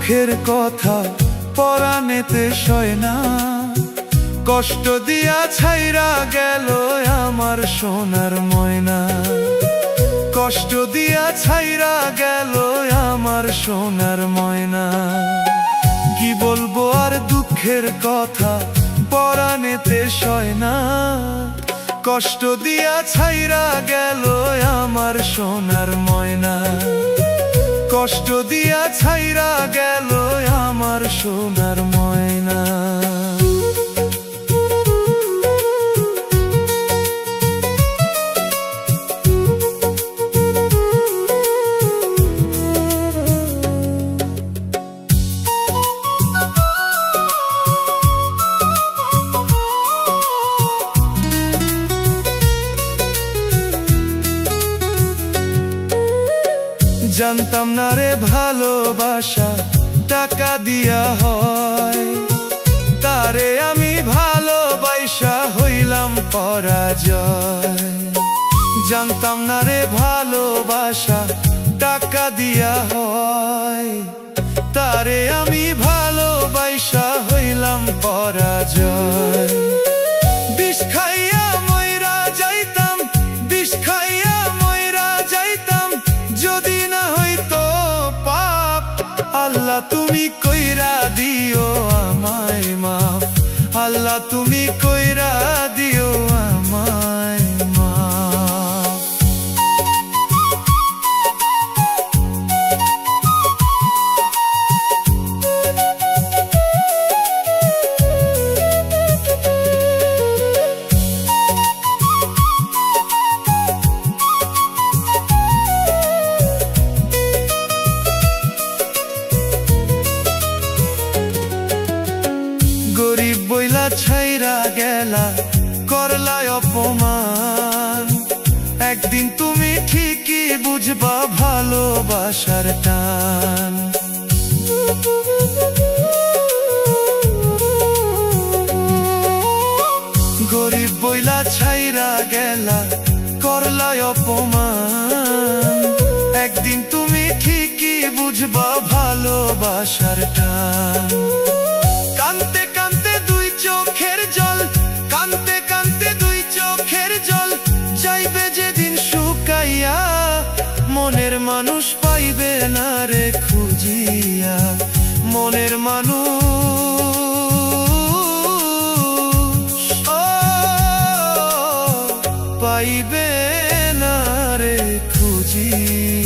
দুঃখের কথা পরাণেতে সয় না, কষ্ট দিয়া ছাইরা গেল আমার সোনার ময়না, কষ্ট দিয়া ছাইরা গেল আমার সোনার ময়না। কি বলবো আর দুঃখের কথা পরাণেতে সয় না, কষ্ট দিয়া ছাইরা গেল আমার সোনার ময়না, কষ্ট দিয়া ছাইরা গেল আমার সোনার ময়না। জানতাম না রে ভালোবাসা টাকা দিয়া হয়, তারে আমি ভালোবাসা হইলাম পরাজয়। জানতাম না রে ভালোবাসা টাকা দিয়া হয়, তারে আমি ভালোবাসা হইলাম পরাজয়। বিষ খাইয়া মইরা যাইতাম, বিষ খাইয়া মইরা যাইতাম, যদি না হইতো পাপ। আল্লাহ তুমি কইরা দিও আমায় মাফ, আল্লাহ তুমি কইরা দিও আমায় মাফ। গরিব বইলা ছাইরা গেলা করলা অপমান, একদিন তুমি ঠিকই বুঝবা ভালোবাসার টান। গরিব বইলা ছাইরা গেলা করলা অপমান, একদিন তুমি ঠিকই বুঝবা ভালোবাসার টান। কানতে কানতে দুই চোখের জল, কানতে কানতে দুই চোখের জল, যাইবে যেদিন শুকাইয়া, মনের মানুষ পাইবে না রে খুঁজিয়া, মনের মানুষ পাইবে না রে খুঁজিয়া।